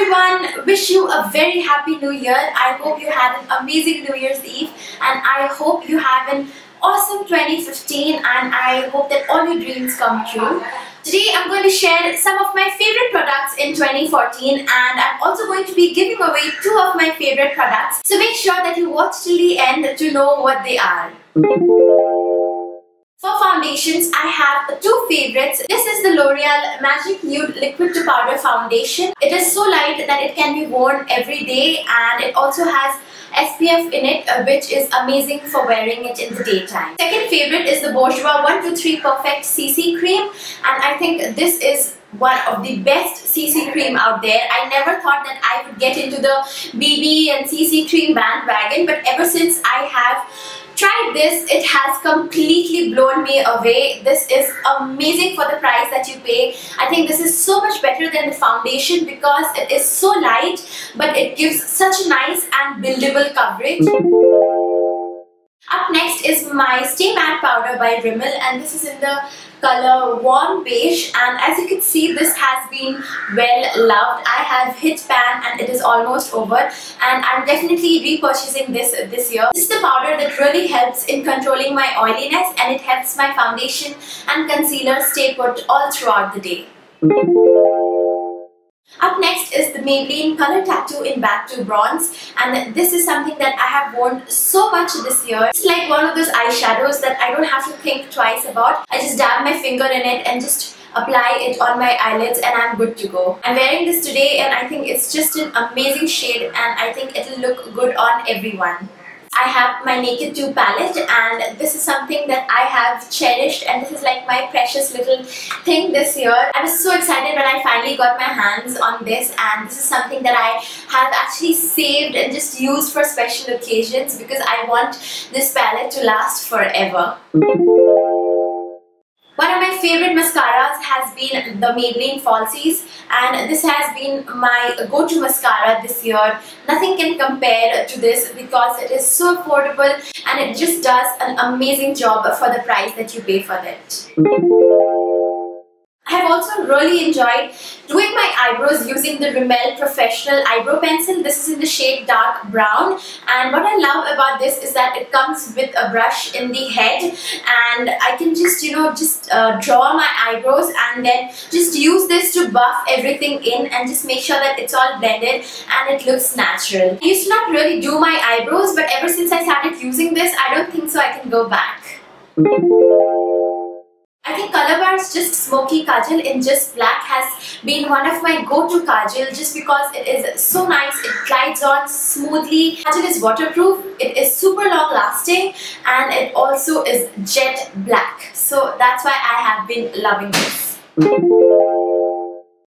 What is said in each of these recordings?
everyone, wish you a very happy new year. I hope you had an amazing New Year's Eve and I hope you have an awesome 2015 and I hope that all your dreams come true. Today I'm going to share some of my favorite products in 2014 and I'm also going to be giving away 2 of my favorite products. So make sure that you watch till the end to know what they are. For foundations, I have 2 favorites. This is the L'Oreal Magic Nude Liquid to Powder Foundation. It is so light that it can be worn every day and it also has SPF in it, which is amazing for wearing it in the daytime. Second favorite is the Bourjois 123 Perfect CC Cream, and I think this is one of the best CC cream out there. I never thought that I would get into the BB and CC cream bandwagon, but ever since I have tried this, it has completely blown me away. This is amazing for the price that you pay. I think this is so much better than the foundation because it is so light, but it gives such a nice and buildable coverage. Up next is my Stay Matte Powder by Rimmel, and this is in the color Warm Beige, and as you can see, this has been well loved. I have hit pan and it is almost over and I'm definitely repurchasing this year. This is the powder that really helps in controlling my oiliness and it helps my foundation and concealer stay put all throughout the day. Up next is the Maybelline Color Tattoo in Back to Bronze, and this is something that I have worn so much this year. It's like one of those eyeshadows that I don't have to think twice about. I just dab my finger in it and just apply it on my eyelids and I'm good to go. I'm wearing this today and I think it's just an amazing shade and I think it'll look good on everyone. I have my Naked 2 palette and this is something that I have cherished and this is like my precious little thing this year. I was so excited when I finally got my hands on this, and this is something that I have actually saved and just used for special occasions because I want this palette to last forever. One of my favorite mascaras has been the Maybelline Falsies, and this has been my go-to mascara this year. Nothing can compare to this because it is so affordable and it just does an amazing job for the price that you pay for it. I have also really enjoyed doing my eyebrows using the Rimmel Professional Eyebrow Pencil. This is in the shade Dark Brown, and what I love about this is that it comes with a brush in the head and I can just draw my eyebrows and then just use this to buff everything in and just make sure that it's all blended and it looks natural. I used to not really do my eyebrows, but ever since I started using this, I don't think so I can go back. I think Colorbar's Just Smoky Kajal in Just Black has been one of my go-to kajal just because it is so nice, it glides on smoothly. Kajal is waterproof, it is super long lasting and it also is jet black. So that's why I have been loving this.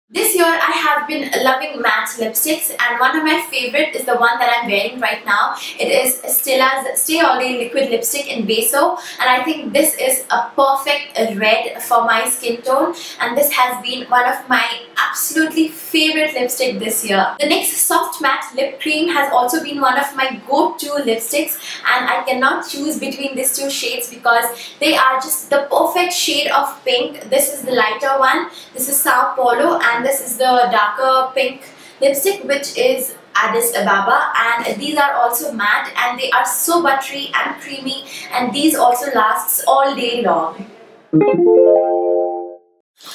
This year I have been loving matte lipsticks and one of my favorite is the one that I'm wearing right now. It is Stilla's Stay All Day Liquid Lipstick in Beso, and I think this is a perfect red for my skin tone and this has been one of my absolutely favorite lipstick this year. The NYX Soft Matte Lip Cream has also been one of my go-to lipsticks and I cannot choose between these 2 shades because they are just the perfect shade of pink. This is the lighter one, this is Sao Paulo, and this is the darker pink lipstick which is Addis Ababa, and these are also matte and they are so buttery and creamy and these also lasts all day long.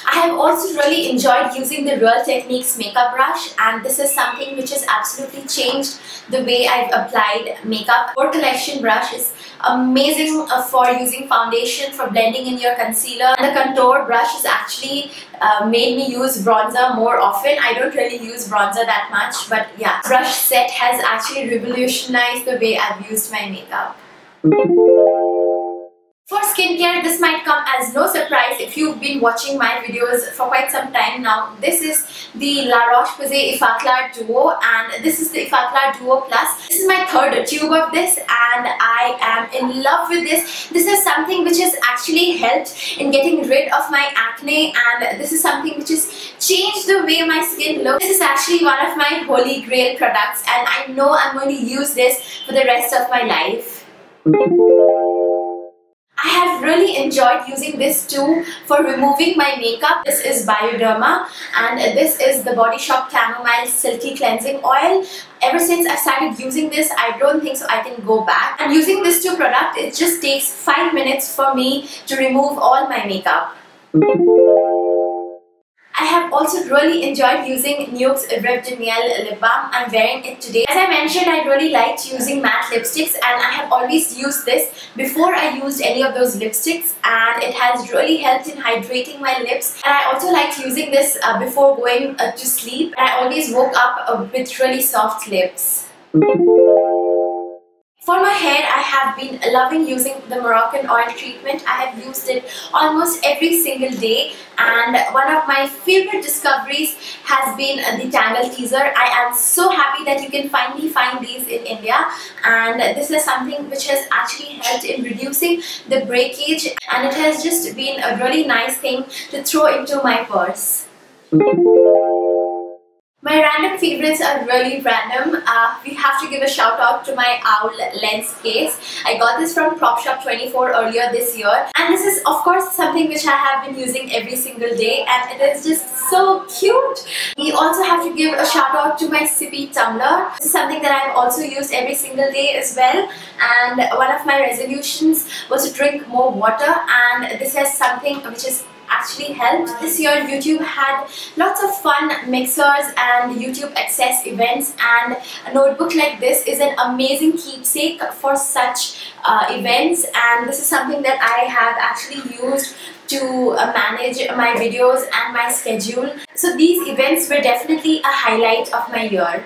I have also really enjoyed using the Real Techniques makeup brush, and this is something which has absolutely changed the way I've applied makeup. Core Collection brush is amazing for using foundation, for blending in your concealer, and the contour brush has actually made me use bronzer more often. I don't really use bronzer that much, but yeah, brush set has actually revolutionized the way I've used my makeup. For skincare, this might come as no surprise if you've been watching my videos for quite some time now. This is the La Roche-Posay Effaclar Duo and this is the Effaclar Duo Plus. This is my 3rd tube of this and I am in love with this. This is something which has actually helped in getting rid of my acne and this is something which has changed the way my skin looks. This is actually one of my holy grail products and I know I'm going to use this for the rest of my life. I have really enjoyed using this too for removing my makeup. This is Bioderma and this is the Body Shop Chamomile Silky Cleansing Oil. Ever since I started using this, I don't think so I can go back. And using this two product, it just takes 5 minutes for me to remove all my makeup. I have also really enjoyed using Nuxe Rive de Miel Lip Balm. I'm wearing it today. As I mentioned, I really liked using matte lipsticks and I have always used this before I used any of those lipsticks, and it has really helped in hydrating my lips. And I also liked using this before going to sleep. And I always woke up with really soft lips. For my hair, I have been loving using the Moroccan oil treatment. I have used it almost every single day, and one of my favorite discoveries has been the Tangle Teaser. I am so happy that you can finally find these in India, and this is something which has actually helped in reducing the breakage, and it has just been a really nice thing to throw into my purse. My random favorites are really random. We have to give a shout out to my owl lens case. I got this from PropShop24 earlier this year, and this is of course something which I have been using every single day, and it is just so cute. We also have to give a shout out to my Sippy tumbler. This is something that I've also used every single day as well, and one of my resolutions was to drink more water, and this is something which is actually helped. This year YouTube had lots of fun mixers and YouTube Access events, and a notebook like this is an amazing keepsake for such events, and this is something that I have actually used to manage my videos and my schedule. So these events were definitely a highlight of my year.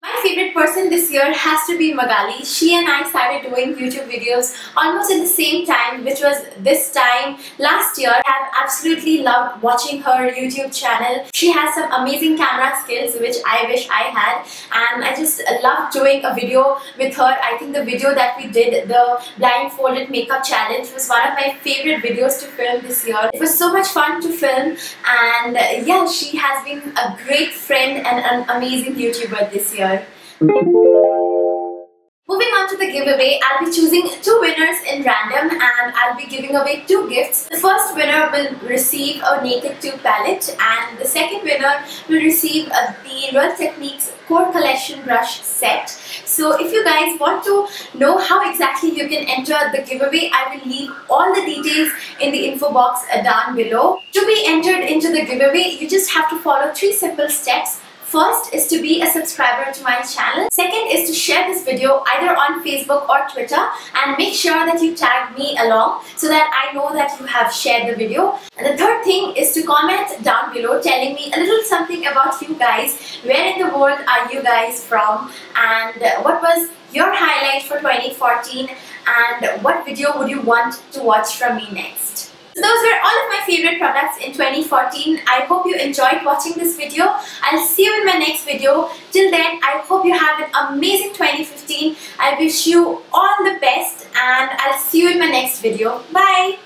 My favorite person this year has to be Magali. She and I started doing YouTube videos almost at the same time, which was this time last year. I have absolutely loved watching her YouTube channel. She has some amazing camera skills which I wish I had, and I just love doing a video with her. I think the video that we did, the blindfolded makeup challenge, was one of my favorite videos to film this year. It was so much fun to film, and yeah, she has been a great friend and an amazing YouTuber this year. Moving on to the giveaway, I'll be choosing 2 winners in random, and I'll be giving away 2 gifts. The first winner will receive a Naked 2 palette, and the second winner will receive the Real Techniques Core Collection brush set. So if you guys want to know how exactly you can enter the giveaway, I will leave all the details in the info box down below. To be entered into the giveaway, you just have to follow 3 simple steps. First is to be a subscriber to my channel. Second is to share this video either on Facebook or Twitter, and make sure that you tag me along so that I know that you have shared the video. And the third thing is to comment down below telling me a little something about you guys. Where in the world are you guys from, and what was your highlight for 2014, and what video would you want to watch from me next? So those were all of my favorite products in 2014. I hope you enjoyed watching this video. I'll see you in my next video. Till then, I hope you have an amazing 2015. I wish you all the best, and I'll see you in my next video. Bye!